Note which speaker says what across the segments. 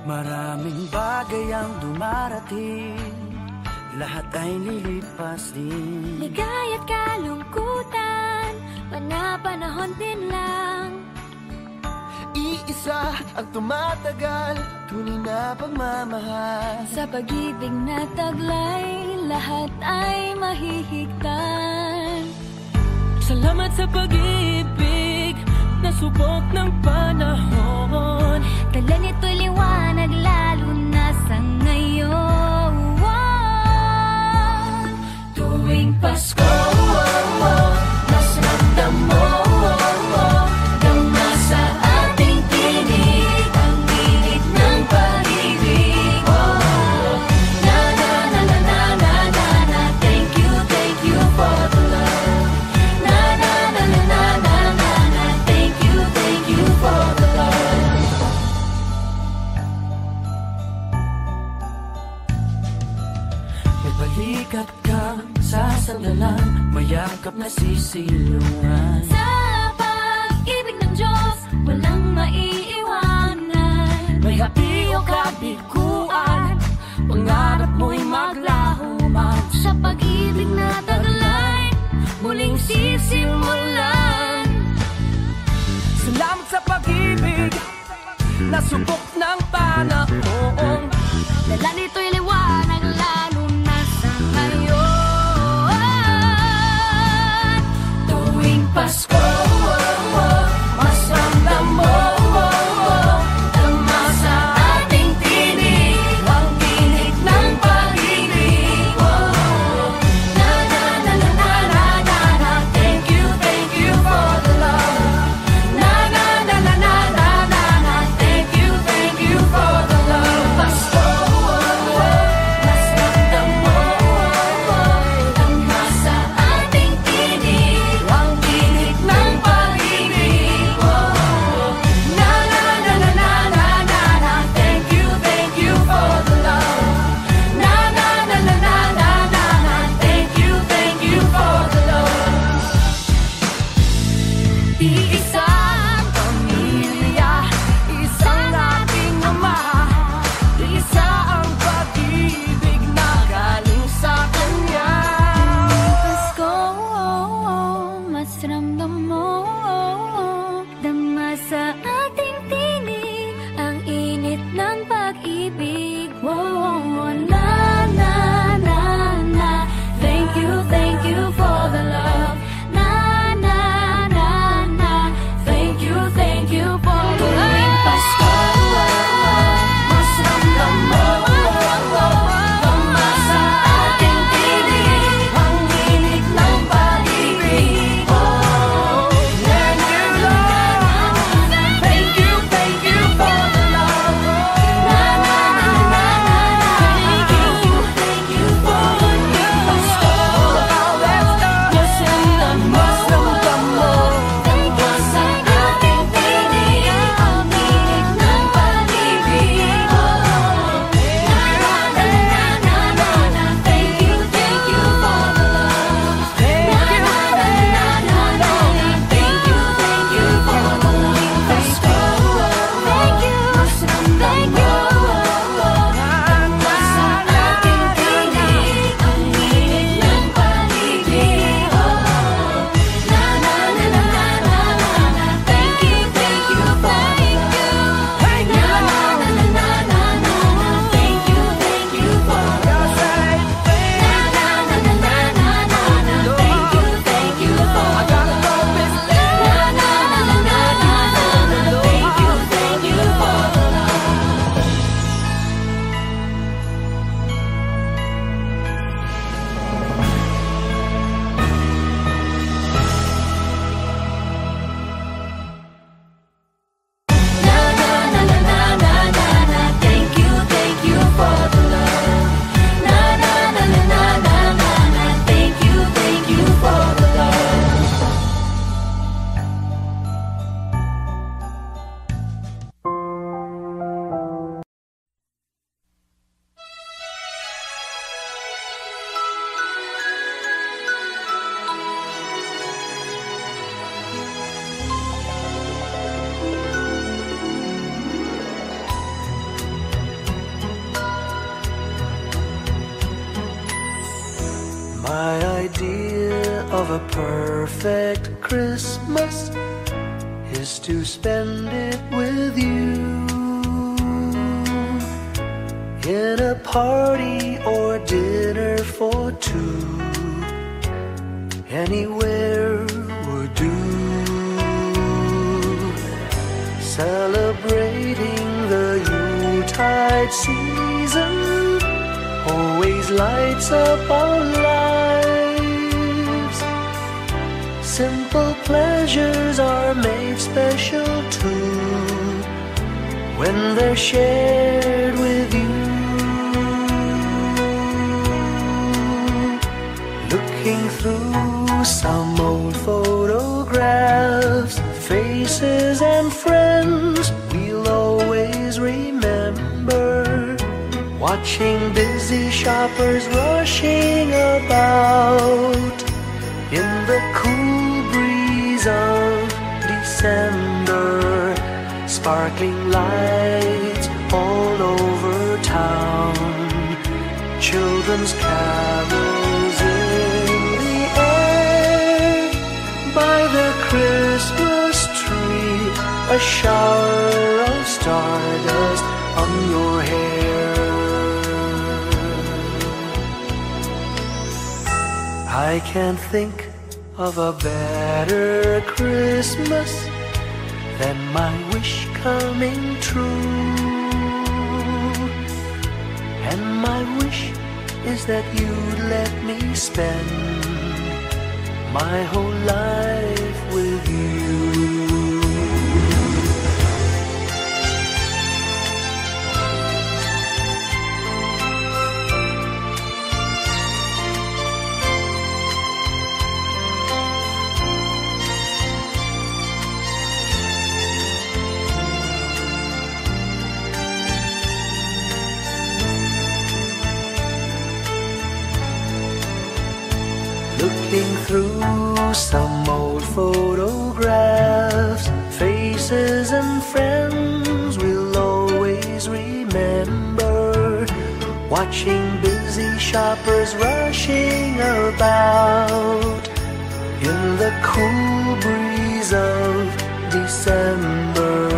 Speaker 1: Maraming bagay ang dumarating, lahat ay lilipas din.
Speaker 2: Ligay at kalungkutan, pana-panahon din lang.
Speaker 3: Iisa ang tumatagal, tunay na pagmamahal.
Speaker 2: Sa pag-ibig na taglay, lahat ay mahihigtan.
Speaker 4: Salamat sa pag-ibig, nasubok ng panahon.
Speaker 2: Dala nito'y liwanag, lalo na sa ngayon. Tuwing Pasko, mas ramdam mo, dama sa ating tinig, ang init ng pag-ibig. Na na na na na na na na, thank you for the love. Na na na na na na na na, thank you for the love.
Speaker 1: May balikat kang sasandalan, mayakap na sisilungan.
Speaker 2: Sa pag-ibig ng Diyos, walang maiiwanan.
Speaker 4: May hapi o kabiguan, pangarap mo'y maglaho man.
Speaker 2: Sa pag-ibig na taglay, muling sisimulan.
Speaker 4: Salamat sa pag-ibig, nasubok ng panahon.
Speaker 2: Dala nito'y liwanag, lalo na sa ngayon. Tuwing Pasko, mas ramdam mo, dama sa ating tinig, ang init ng pag-ibig. Na na na na na na na na, thank you for the love. Na na na na na na na na, thank you for the love. Pasko, mas ramdam mo, dama sa ating tinig, ang init ng pag-ibig. Na na na na na na na na, thank you for the love. Na na na na na na na na, thank you for the love. Iisang pamilya, isang ating ama, isa ang pag-ibig na galing sa Kanya. Pasko, mas ramdam mo, dama sa ating tinig, ang init ng pag-ibig. Na na na na, thank you for the love. Na na na na, thank you for the love. Tuwing Pasko, mas ramdam mo, dama sa ating tinig, ang init ng pag-ibig. Na na na na na, thank you for the love. Na na na na na na, thank you for the love. Pasko,
Speaker 3: My idea of a perfect Christmas is to spend it with you, in a party or dinner for two. Anywhere would do. Celebrating the Yuletide season always lights up our lives. Simple pleasures are made special too when they're shared with you. Looking through some old photographs, faces and friends we'll always remember. Watching busy shoppers rushing about in the cool breeze of December. Sparkling lights all over town, children's carols in the air. By the Christmas tree, a shower of stardust on your hair. I can't think of a better Christmas than my wish coming true. And my wish is that you'd let me spend my whole life with you. Looking through some old photographs, faces and friends we'll always remember. Watching busy shoppers rushing about in the cool breeze of December.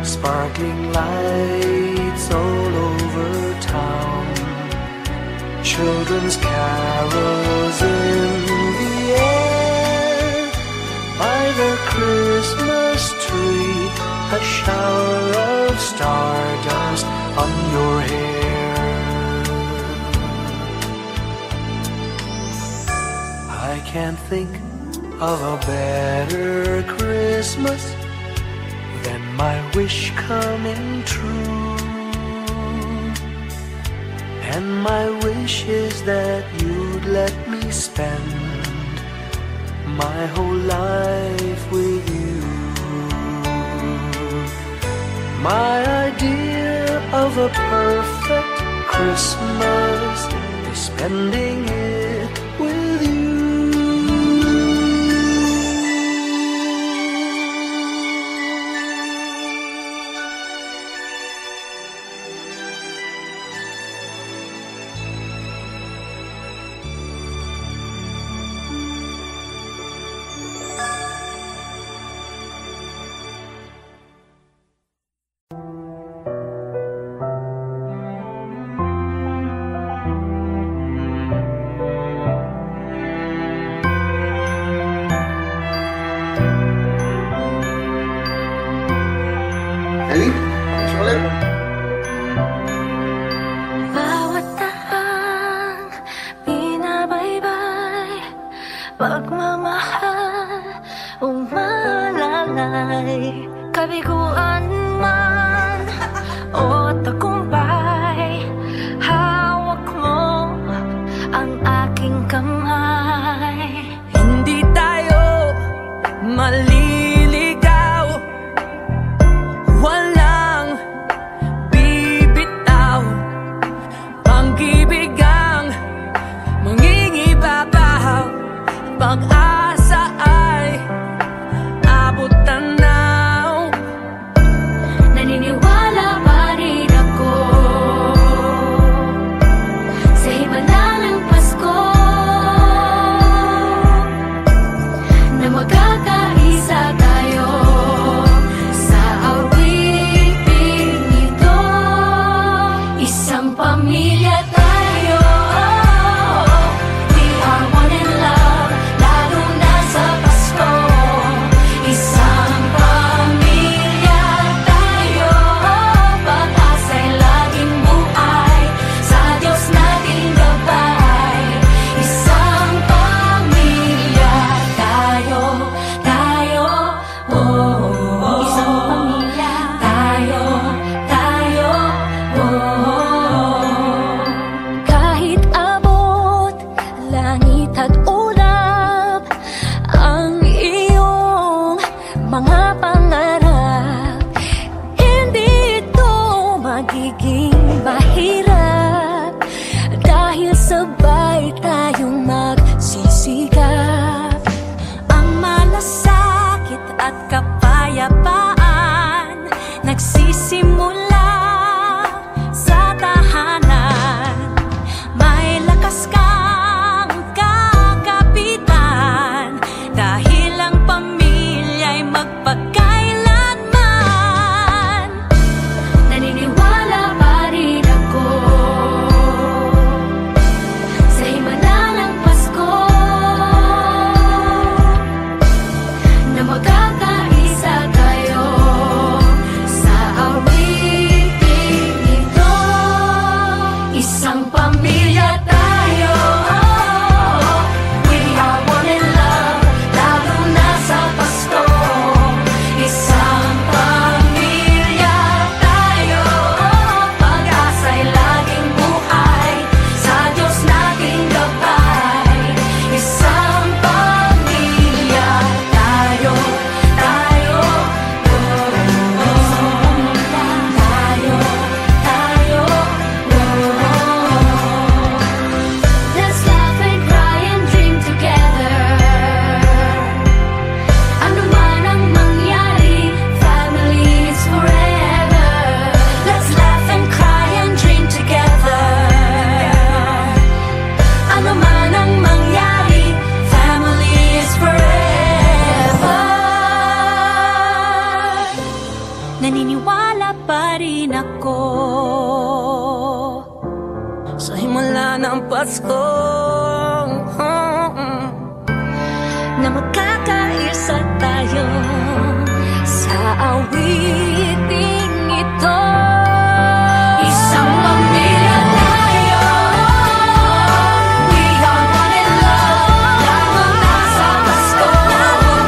Speaker 3: Sparkling lights all over town, children's carols in the air. By the Christmas tree, a shower of stardust on your hair. I can't think of a better Christmas than my wish coming true. And my wish is that you'd let me spend my whole life with you. My idea of a perfect Christmas is spending it with you.
Speaker 2: Bawat tahang binabaybay, pagmamahal umalalay. Kabiguan man o tagumpay, hawak mo ang aking kamay.
Speaker 4: Hindi tayo maliligaw, walang bibitaw. Pag-ibig ang mangingibabaw, pag-asa ay abot tanaw.
Speaker 2: Naniniwala pa rin ako sa himala ng Pasko. Pasko na magkakaisa tayo sa awiting ito. Isang pamilya tayo, we are one in love, lalo na sa Pasko.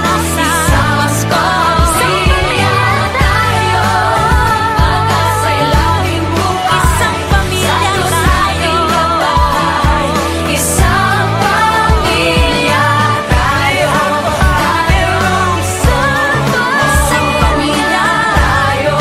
Speaker 2: Isang Pasko, pamilya tayo, pag-asa'y laging buhay. Isang pamilya tayo, isang pamilya tayo, isang pamilya tayo,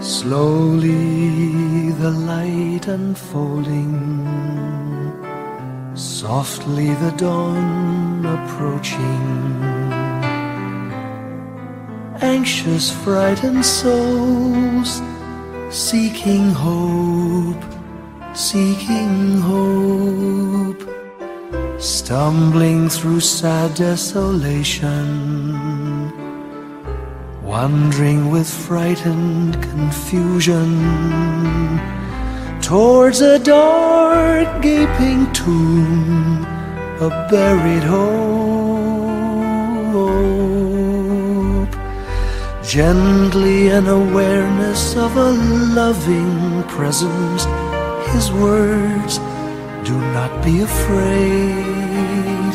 Speaker 3: Slowly the light unfolding, softly the dawn approaching. Anxious, frightened souls seeking hope, seeking hope, stumbling through sad desolation, wandering with frightened confusion towards a dark gaping tomb, a buried hope. Gently an awareness of a loving presence, His words, do not be afraid.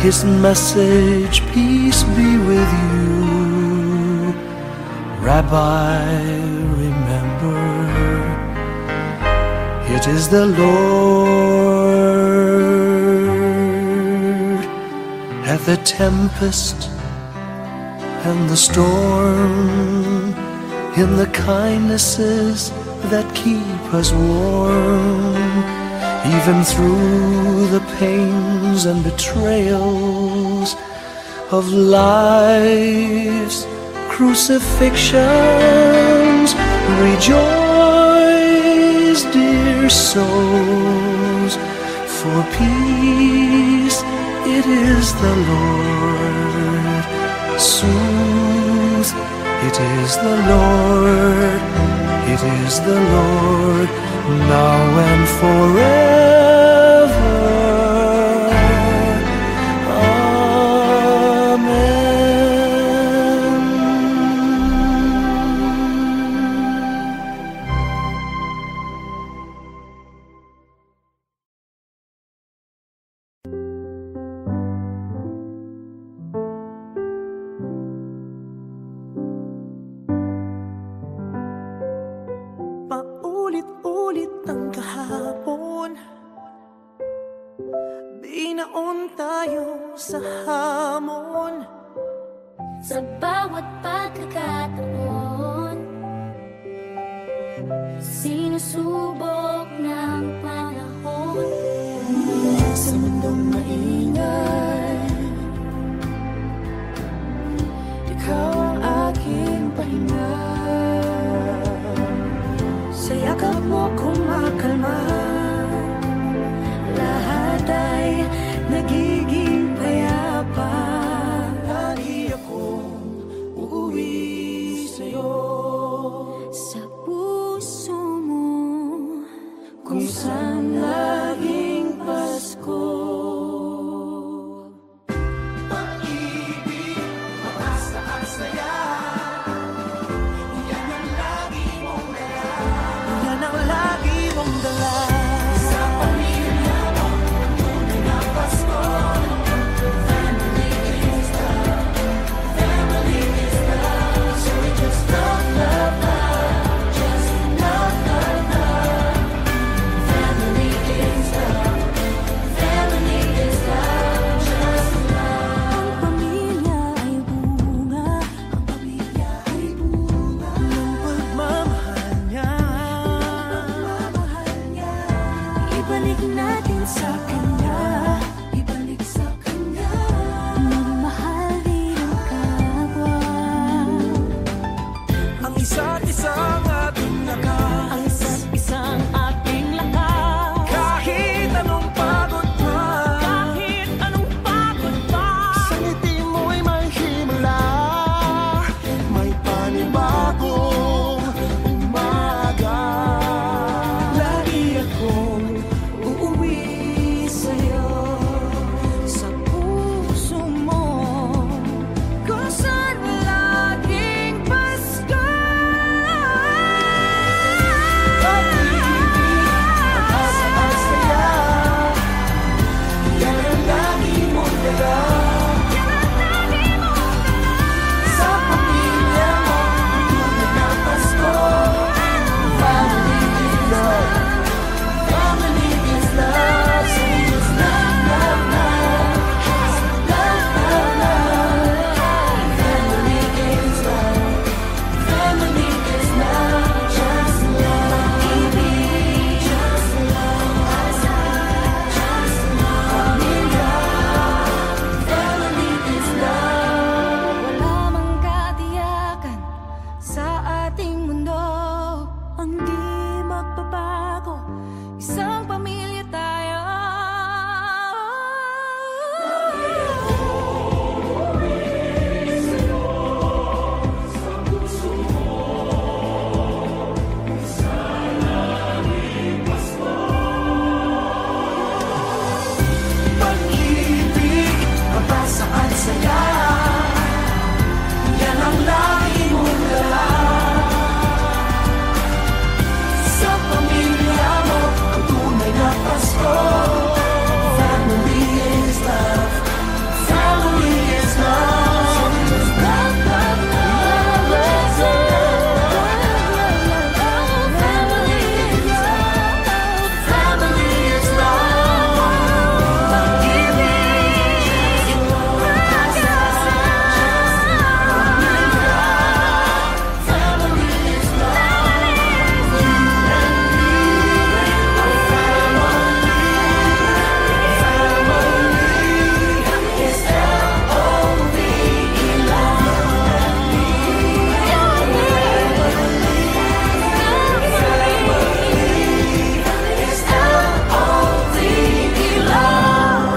Speaker 3: His message, peace be with you. Rabbi, remember, it is the Lord. At the tempest and the storm, in the kindnesses that keep us warm, even through the pains and betrayals of life's crucifixions. Rejoice, dear souls, for peace it is the Lord. Soothe, it is the Lord, it is the Lord, now and forever.
Speaker 1: Paulit-ulit ang kahapon, binaon tayo sa hamon.
Speaker 2: Sa bawat pagkakataon, sinusubok ng panahon.
Speaker 1: Sa mundong maingay, ikaw ang aking pahinga. Sa yakap mo kumakalma, lahat ay nagiging payapa. Lagi akong uuwi sa'yo,
Speaker 2: Sa puso mo,
Speaker 1: kung saan laging Pasko. mong dala. Sa pamilya mo, tunay na Pasko. Family is love, family is love. So we just love, love, love, just love, love, love. Family is love, family is love, just love. Ang pamilya ay bunga, ang pamilya ay bunga ng pagmamahal niya. Ibalik natin sa Kanya, ibalik sa Kanya. Magmahal din ang kapwa. Ang isa't isang ating lakas,
Speaker 4: Ang isa't isang ating lakas.
Speaker 1: kahit anong pagod pa.
Speaker 4: Kahit anong pagod pa.
Speaker 1: Sa ngiti mo'y may himala, may panibagong umaga. Lagi akong uuwi sa'yo, sa puso mo, kung saan laging Pasko. Pag-ibig, pag-asa at saya, yan ang lagi mong dala. Sa pamilya mo, tunay na Pasko. Family is love, family is love. So we just love, love, love, just love, love, love. Family is love, family is love, just love. Pag-ibig, just love, asa, just love. Pamilya, family is love. Wala mang katiyakan sa ating mundo, ang di magbabago, isang pamilya tayo. Pag-ibig, pag-asa at saya, yan ang lagi mong dala. Sa pamilya mo, ang tunay na Pasko. Family is love, family is love. So we just love, love, love, love, love. Family is love, family is love. Pag-ibig, pag-asa, pamilya, family is love. You and me are family. Family is L-O-V-E, love. Family is L-O-V-E, love. Is L-O-V-E, love.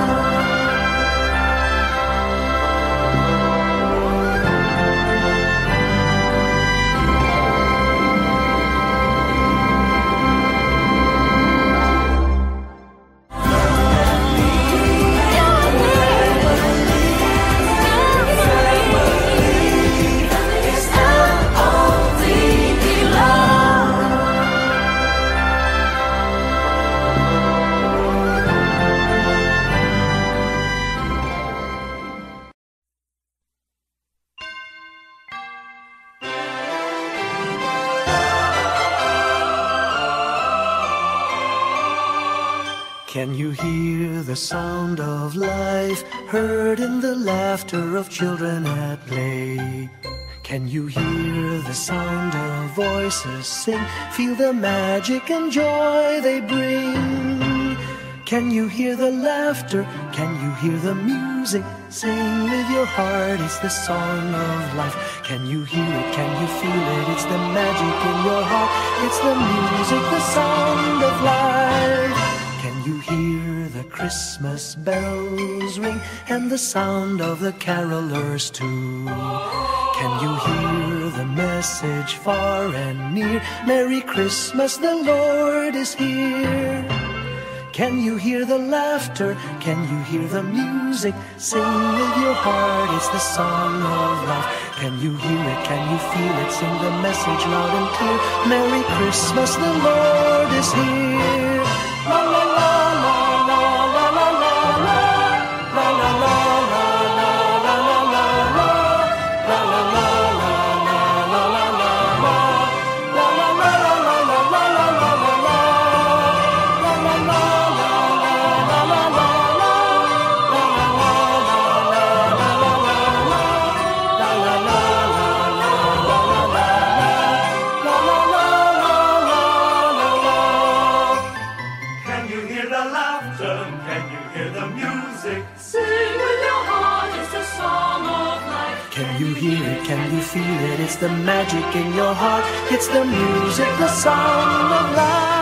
Speaker 3: Can you hear the sound of life heard in the laughter of children at play? Can you hear the sound of voices sing? Feel the magic and joy they bring. Can you hear the laughter? Can you hear the music? Sing with your heart, it's the song of life. Can you hear it? Can you feel it? It's the magic in your heart. It's the music, the sound of life. Can you hear the Christmas bells ring and the sound of the carolers too? Can you hear the message far and near? Merry Christmas, the Lord is here. Can you hear the laughter? Can you hear the music? Sing with your heart, it's the song of life. Can you hear it? Can you feel it? Sing the message loud and clear. Merry Christmas, the Lord is here. La la la la la la la la la la la la la la la la la la la la. Can you feel it? It's the magic in your heart. It's the music, the song of life.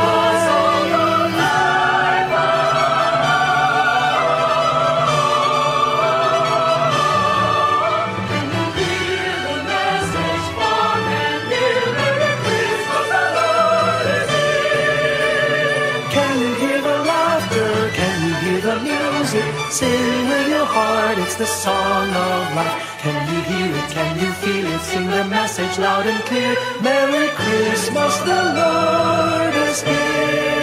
Speaker 3: Can you hear the message far and near? Merry Christmas, the Lord is here. Can you hear the laughter? Can you hear the music? Sing with your heart. It's the song of life. Can you hear it? Can you feel it? Sing the message loud and clear. Merry Christmas, the Lord is here.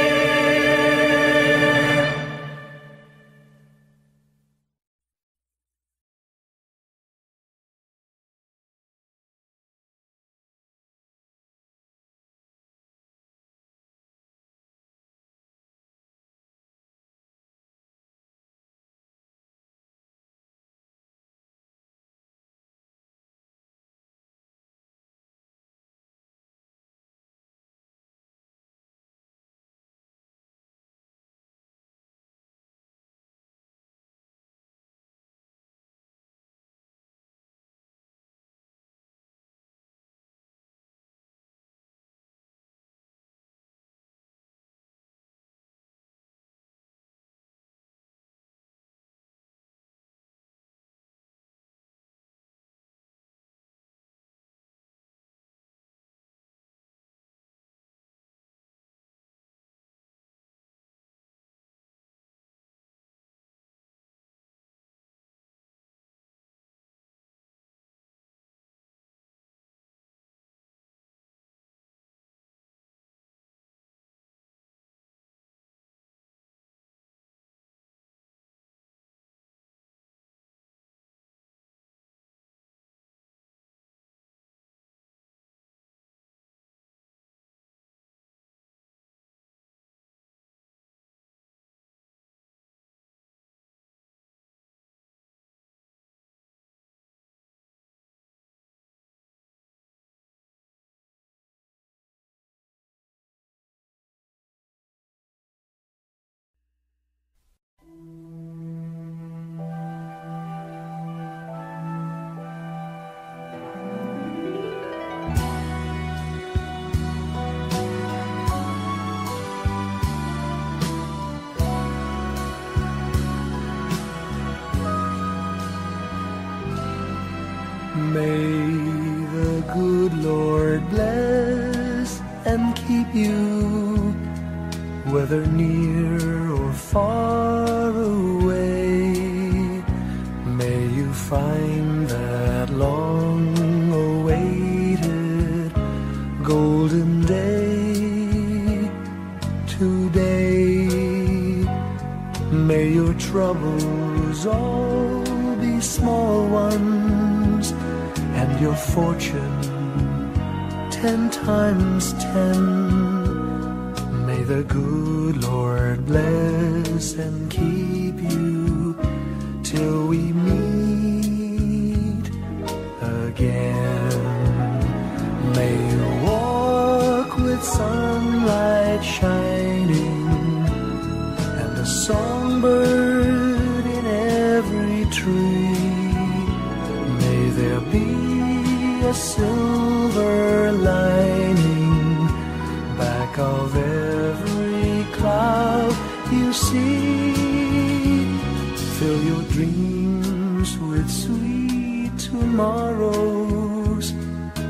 Speaker 3: May the good Lord bless and keep you, whether near or far away. May you find that long-awaited golden day today. May your troubles all be small ones, and your fortune 10 times 10. May the good Lord bless and keep you till we meet again. May you walk with sunlight shining and a songbird in every tree. May there be a silver lining back of every cloud you see. Fill your dreams with sweet tomorrows.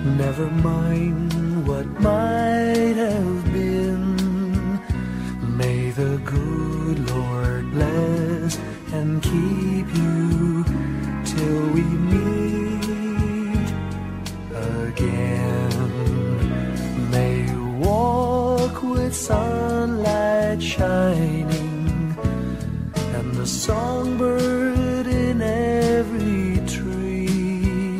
Speaker 3: Never mind what might have been. May the good sunlight shining, and the songbird in every tree.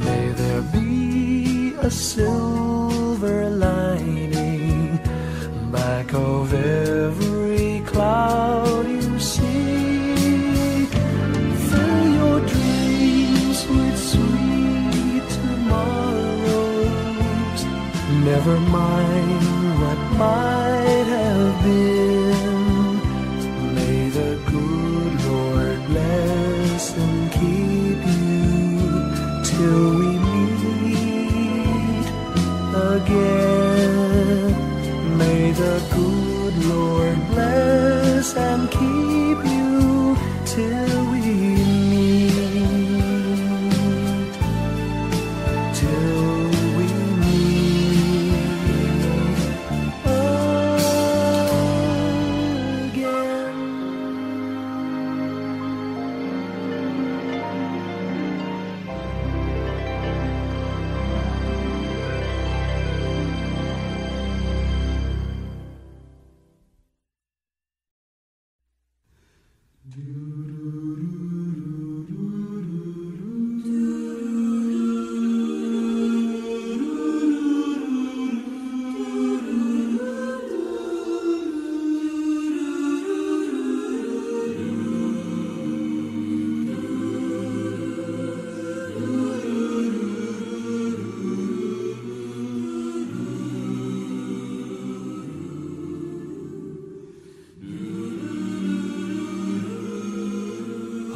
Speaker 3: May there be a silver lining back of every cloud you see. Fill your dreams with sweet tomorrows. Never mind what might have been. May the good Lord bless and keep you till we meet again. May the good Lord bless and keep you till we meet, till we meet again.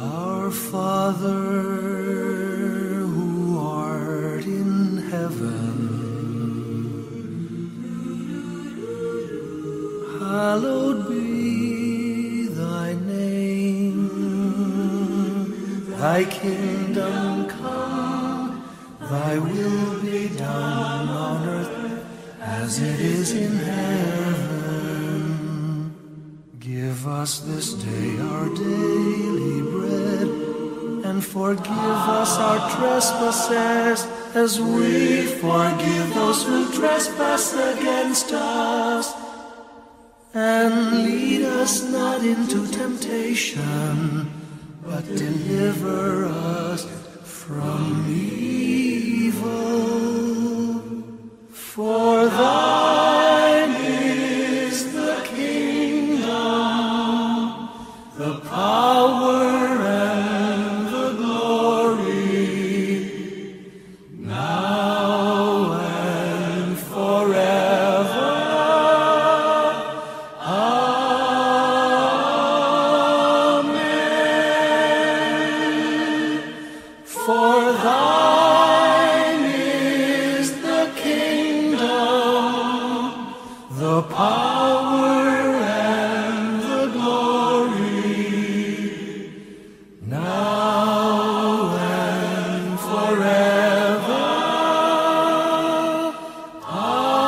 Speaker 3: Our Father, who art in heaven, hallowed be thy name. Thy kingdom come, thy will be done on earth as it is in heaven. Give us this day our daily bread, and forgive us our trespasses, as we forgive those who trespass against us. And lead us not into temptation, but deliver us from evil. For thine is the kingdom, the power, and the glory, now and forever. Amen. For thine is the kingdom, the power, and the glory, now and forever. Amen.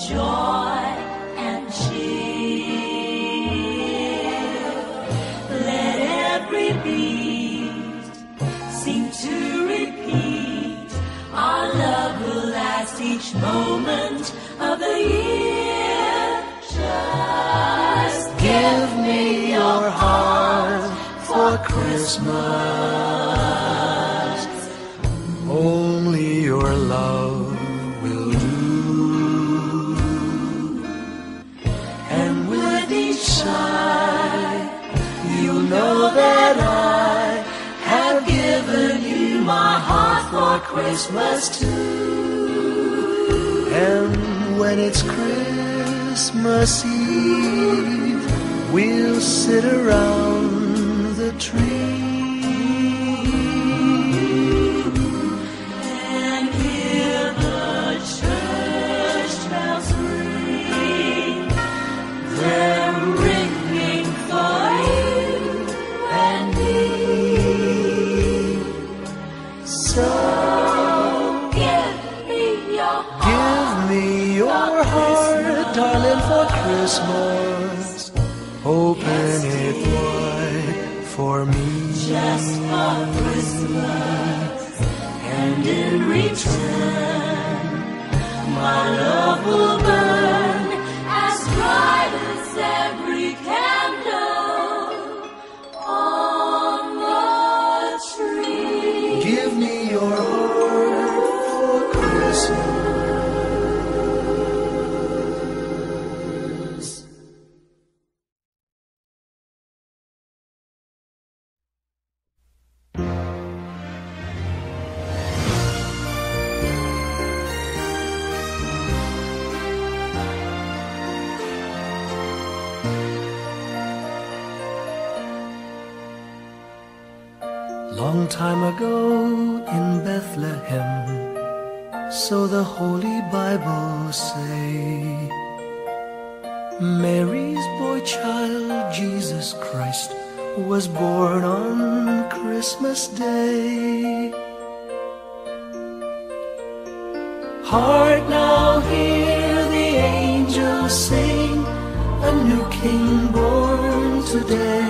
Speaker 2: joy and cheer. Let every beat seem to repeat. Our love will last each moment of the year. Just give me your heart for Christmas.
Speaker 3: Only your love will do.
Speaker 2: And with each sigh, you know that I have given you my heart for Christmas too.
Speaker 3: And when it's Christmas Eve, we'll sit around the tree
Speaker 2: And hear the church bells ring. They're ringing for you and me. So give me your
Speaker 3: Give me your heart, darling, for Christmas. Open it wide for me.
Speaker 2: just for Christmas. And in return, my love will burn as bright as every candle on the tree.
Speaker 3: Give me your heart for Christmas. Long time ago in Bethlehem, so the Holy Bible say, Mary's boy child, Jesus Christ, was born on Christmas Day. Hark now, hear the angels sing, a new King born today,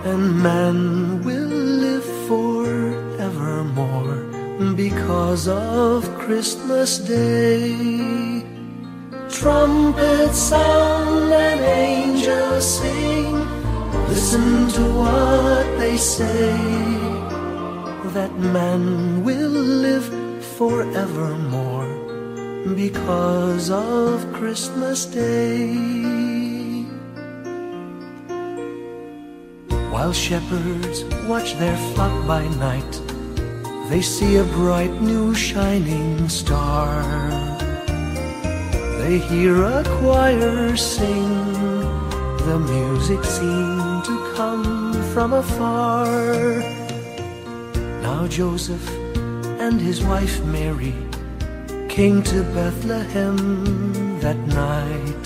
Speaker 3: and man will live forevermore because of Christmas Day. Trumpets sound and angels sing, listen to what they say, that man will live forevermore because of Christmas Day. While shepherds watch their flock by night, they see a bright new shining star. They hear a choir sing, the music seemed to come from afar. Now Joseph and his wife Mary came to Bethlehem that night.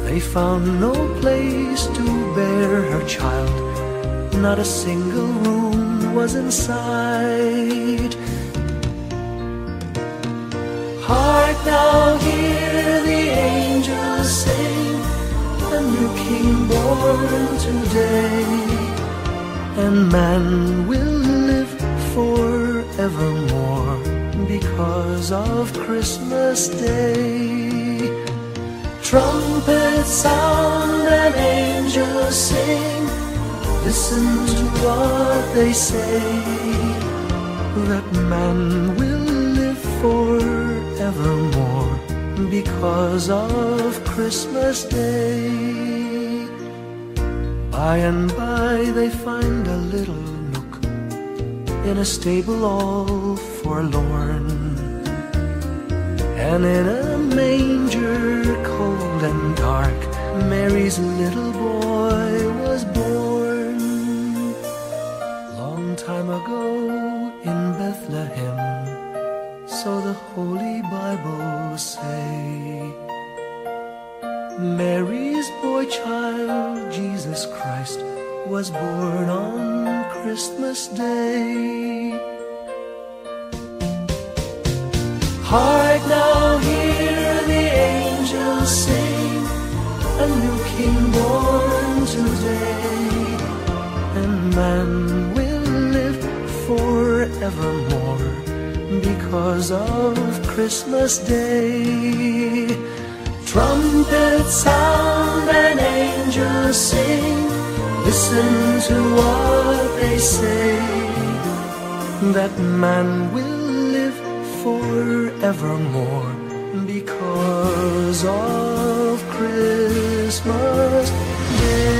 Speaker 3: They found no place to bear her child, not a single room was in sight. Hark now, hear the angels sing, a new King born today, and man will live forevermore because of Christmas Day. Trumpets sound and angels sing, listen to what they say, that man will live forevermore because of Christmas Day. By and by they find a little nook in a stable all forlorn, and in a manger cold and dark, Mary's little boy was born. Long time ago in Bethlehem, so the Holy Bible say, Mary's boy child, Jesus Christ, was born on Christmas Day. Hark now, hear Christmas Day. Trumpets sound and angels sing. Listen to what they say, that man will live forevermore because of Christmas Day.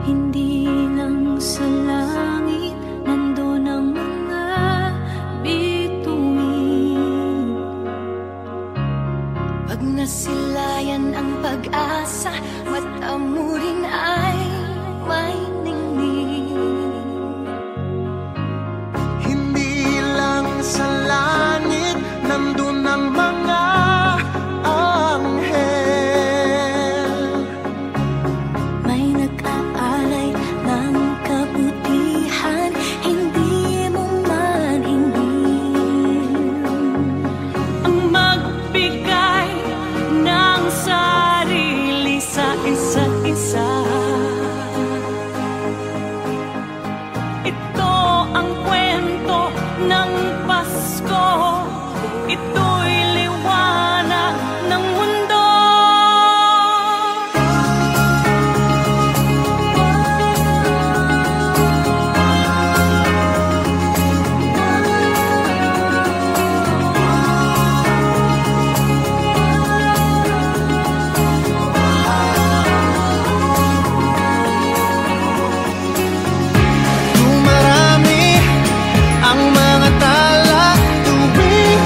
Speaker 2: Hindi lang sa langit nandun ang mga bituin. Pag nasilayan ang pag-asa, mata mo rin ay may ningning.
Speaker 5: Hindi lang sa langit nandun ang mga anghel.
Speaker 2: May nag-aalay ng kabutihan, hindi mo maningil.
Speaker 4: Ang magbigay ng sarili sa isa't isa. Ito ang kwento ng Pasko. Ito'y liwanag ng mundo.
Speaker 5: Dumarami ang mga tala tuwing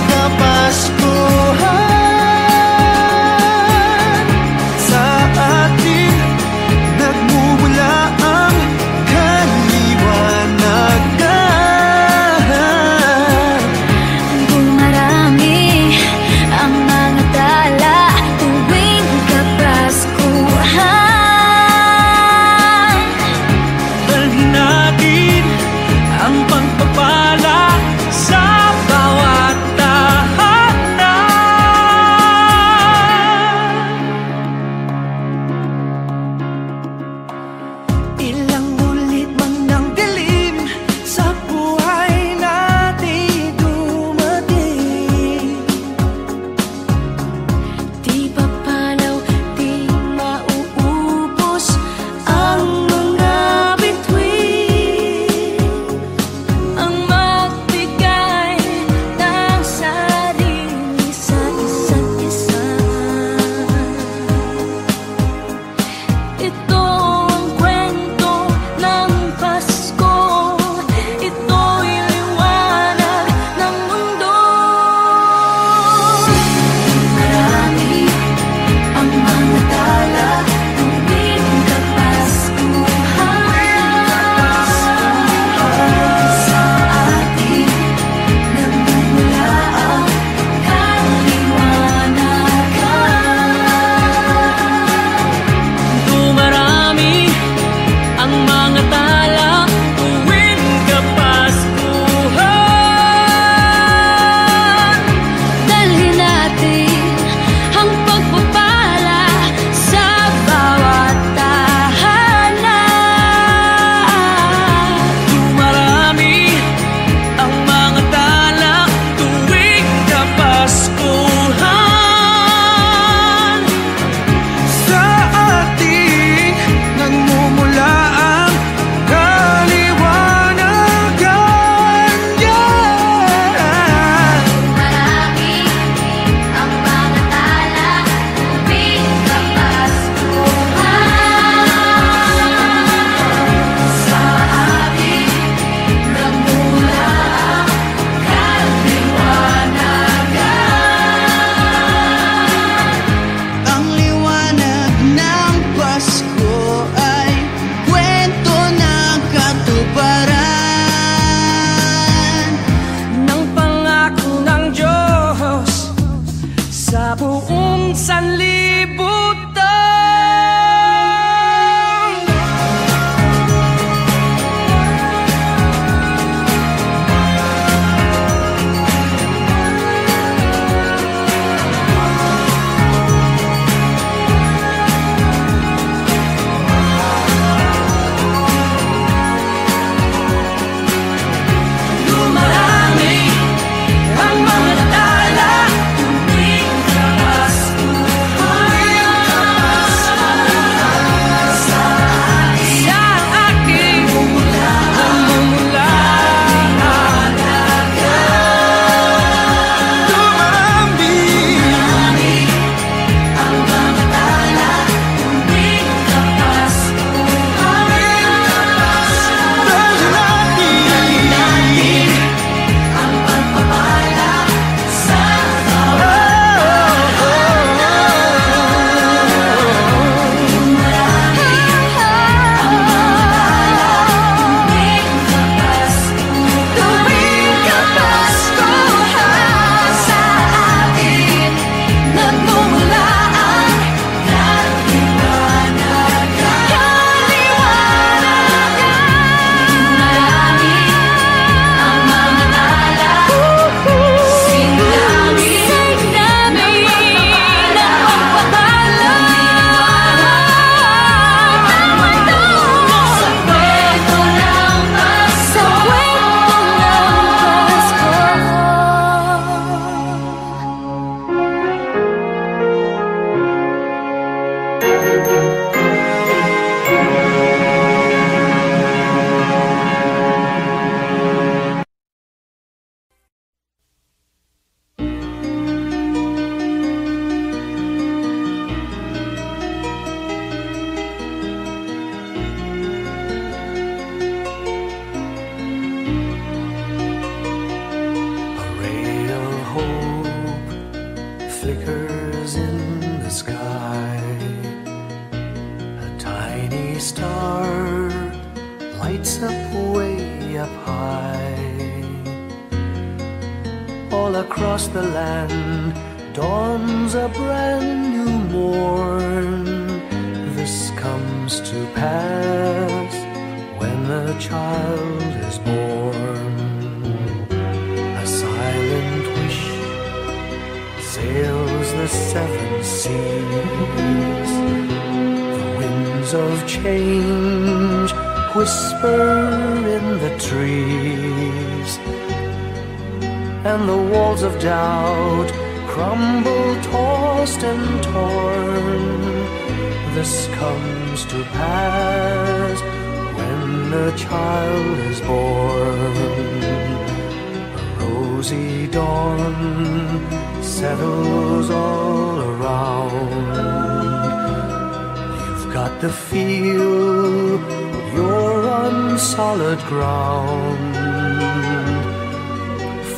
Speaker 3: all across the land dawns a brand new morn. This comes to pass when a child is born. A silent wish sails the seven seas. The winds of change whisper in the trees, and the walls of doubt crumble, tossed and torn. This comes to pass when a child is born. A rosy dawn settles all around. You've got to feel you're on solid ground.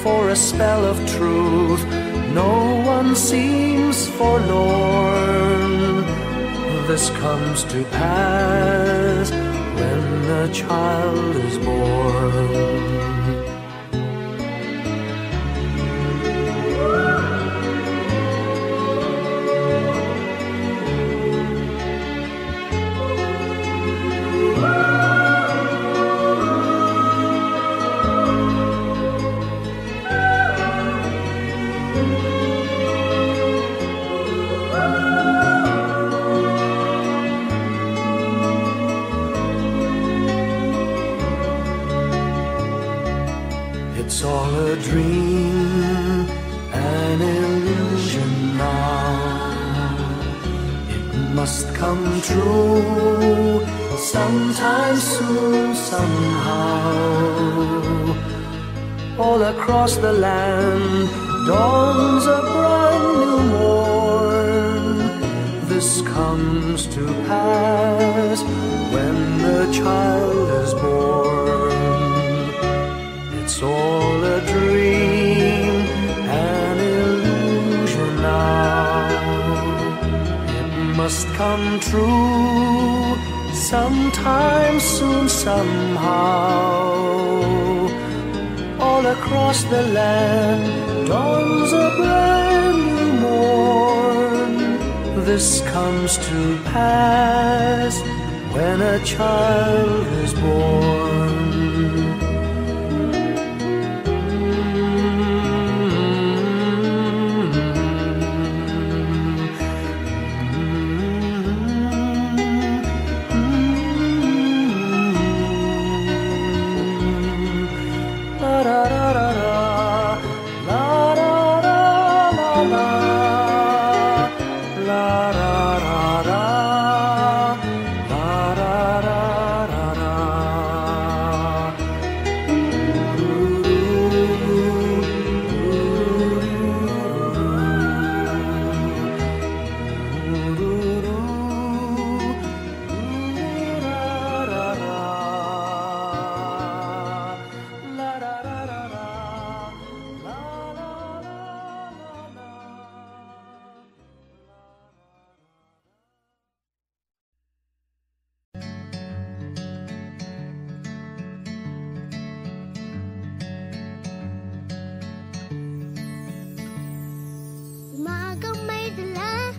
Speaker 3: For a spell of truth, no one seems forlorn. This comes to pass when a child is born. It's all a dream, an illusion now. It must come true sometime soon, somehow. All across the land dawns a brand new morn. This comes to pass when the child is born. It's all a dream, an illusion now. It must come true sometime soon, somehow. All across the land dawns a brand new morn. this comes to pass when a child is born.
Speaker 6: Umagang may dala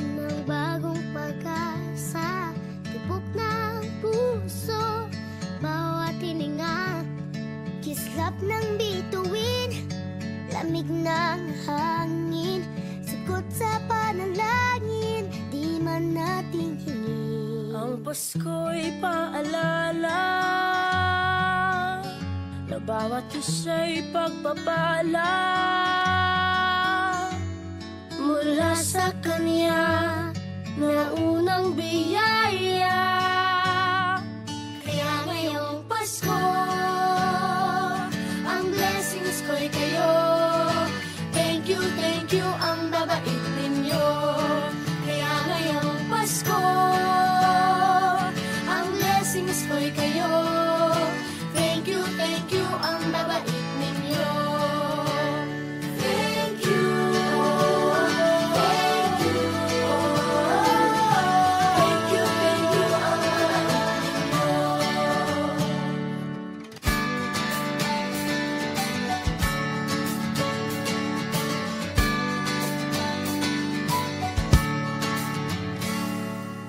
Speaker 6: ng bagong pag-asa, tibok ng puso, bawat hininga, kislap ng bituin, lamig ng hangin, sagot sa panalangin, di man natin hingin.
Speaker 4: Ang Pasko'y paalala na bawat isa'y pagpapala mula sa Kanya na unang biyaya.
Speaker 6: Kaya ngayong Pasko, ang blessings ko'y kayo. Thank you, ang babait ninyo. Kaya ngayong Pasko, ang blessings ko'y kayo. Thank you, ang babait ninyo. Thank you, thank you, ang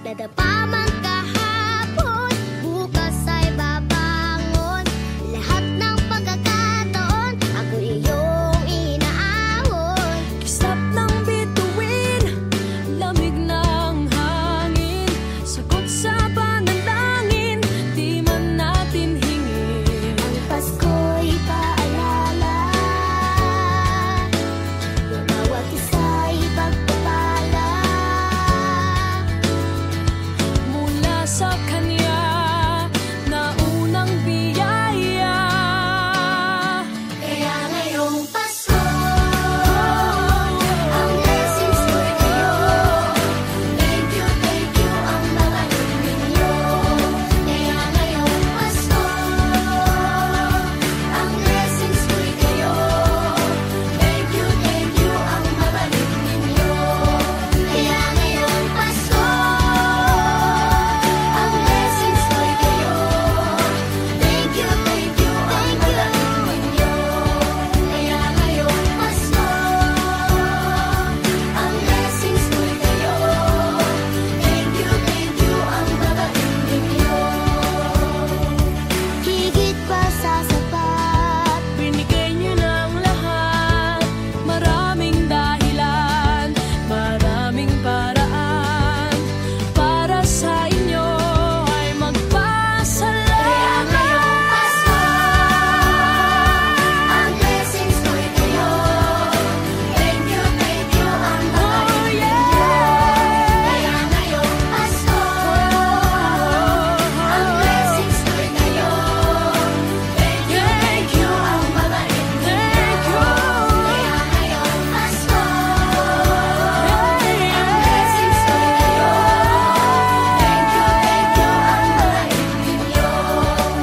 Speaker 6: dadapa man kahapon, bukas ay babangon. Lahat ng pagkakataon, ako iyong inaahon.
Speaker 4: Kislap ng bituin, lamig ng hangin, sagot sa panalangin, di man natin hingin.
Speaker 6: Ang Pasko'y paalala na bawat isa'y pagpapala
Speaker 4: Mula sa Kanya na unang biyaya.
Speaker 6: Kaya ngayong Pasko, ang blessings ko'y kayo. Thank you, ang babait ninyo. Kaya ngayong Pasko, ang blessings ko'y kayo. Thank you, ang babait ninyo. Kaya ngayong Pasko, ang blessings ko'y kayo. Thank you, ang babait ninyo. Kaya ngayong Pasko, ang blessings ko'y kayo. Thank you, ang babait ninyo. Higit pa sa sapat,
Speaker 4: Binigay niyo ng lahat, maraming dahilan, maraming paraan, para sa inyo ay
Speaker 6: kaya
Speaker 4: magpasalamat.
Speaker 6: ngayong Pasko, ang blessings ko'y kayo. Thank you, ang babait ninyo. Kaya ngayong Pasko, ang blessings ko'y kayo. Thank you, ang babait ninyo. Kaya ngayong Pasko, ang blessings ko'y kayo. Thank you, ang babait ninyo.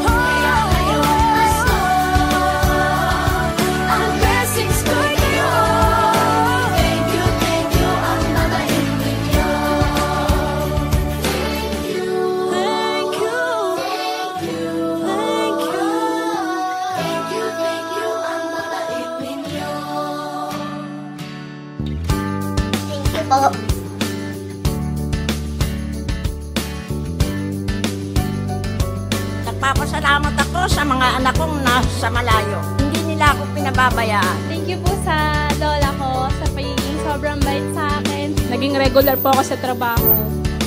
Speaker 6: Kaya ngayong Pasko, ang blessings ko'y kayo. Thank you, ang babait ninyo. Thank you po.
Speaker 7: Nagpapasalamat ako sa mga anak kong nasa malayo. Hindi nila ako pinababayaan.
Speaker 8: Thank you po sa lola ko sa pagiging sobrang bait sa akin. Naging regular po ako sa trabaho.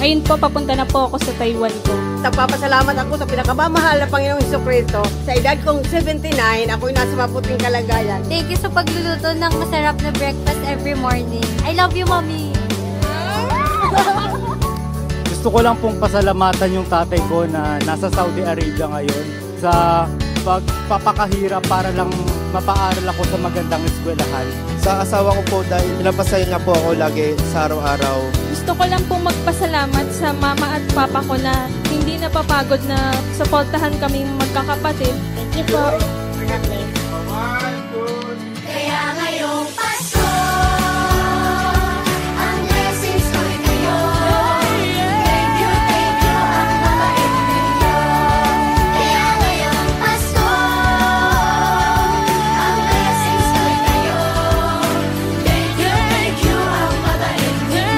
Speaker 8: Ngayon po, papunta na po ako sa Taiwan ko.
Speaker 9: Nagpapasalamat ako sa pinakamamahal na Panginoong Jesucristo. Sa edad kong 79, ako'y nasa mabuting kalagayan.
Speaker 6: Thank you sa pagluluto ng masarap na breakfast every morning. I love you, Mommy!
Speaker 10: Gusto ko lang pong pasalamatan yung tatay ko na nasa Saudi Arabia ngayon sa pagpapakahirap para lang mapaaral ako sa magandang eskwelahan.
Speaker 11: Sa asawa ko po dahil pinapasaya niya po ako lagi sa araw-araw.
Speaker 8: Gusto ko lang pong magpasalamat sa mama at papa ko na hindi napapagod na suportahan kaming magkakapatid.
Speaker 6: Thank you po.
Speaker 2: Kaya ngayong Pasko, ang blessings ko'y kayo. Thank you, ang mabait ninyo. Kaya ngayong Pasko, ang blessings ko'y kayo. Thank you, ang mabait ninyo.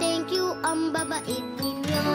Speaker 6: Thank you, ang babait ninyo.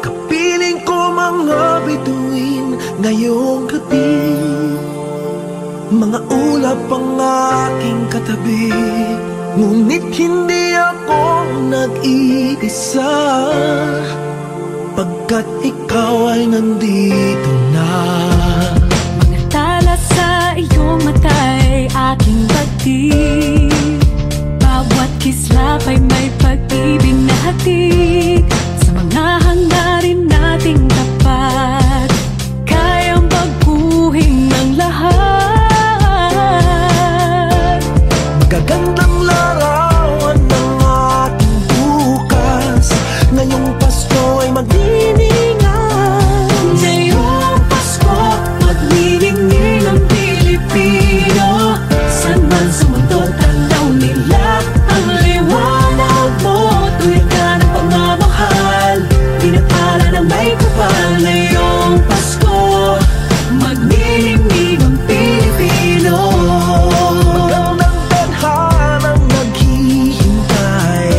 Speaker 3: Kapiling ko mga bituin ngayong gabi. Mga ulap ang aking katabi, ngunit hindi ako nag-iisa, pagkat ikaw ay nandito na.
Speaker 4: Mga tala sa iyong mata'y aking pagtig. Bawat kislap ay may pag-ibig na hatid. Sa mga hangarin nating tapat, kayang baguhin ng lahat.
Speaker 3: Magagandang larawan ng ating bukas, ngayong Pasko ay magdiningan.
Speaker 4: Ngayong Pasko, maglilingning ang Pilipino. San man sa mundo, tanaw nila ang liwanag mo. Tuwid ka ng pagmamahal, pinapala ng may kapal. Ngayong Pasko, maglilingning ang Pilipino.
Speaker 3: Magandang tadhanang naghihintay,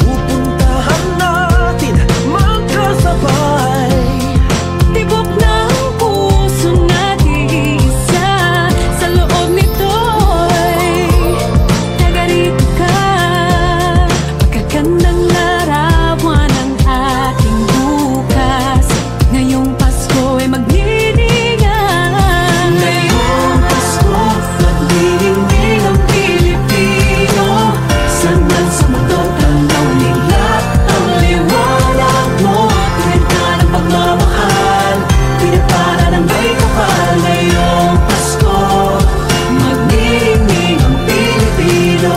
Speaker 3: pupuntahan natin magkasabay.
Speaker 4: Tibok ng puso natin isa, sa loob nito'y tagarito ka. Magagandang larawan ng ating bukas. Ngayong Pasko ay magniningan. Ngayong Pasko, maglilingning ang Pilipino. San man sa mundo, tanaw nila ang liwanag mo. Tuwid ka ng pagmamahal, pinapala ng may kapal. Ngayong Pasko, maglilingning ang Pilipino.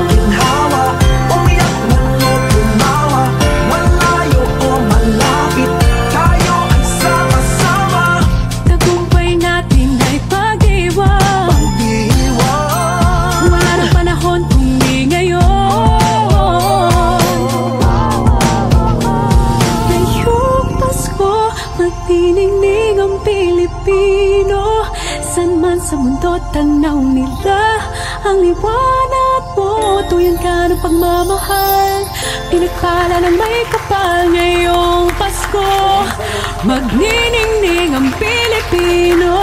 Speaker 3: Ginhawa, umiyak man o tumawa, malayo o malapit, tayo ay sama-sama.
Speaker 4: Tagumpay natin ay pag-iwan.
Speaker 3: Pag-iwan,
Speaker 4: Wala nang panahon kung di ngayon. Ngayong Pasko, magniningning ang Pilipino. San man sa mundo, tanaw nila ang liwanag mo. Tuyan ka ng pagmamahal, pinagpala ng may kapal. Ngayong Pasko, magniningning ang Pilipino.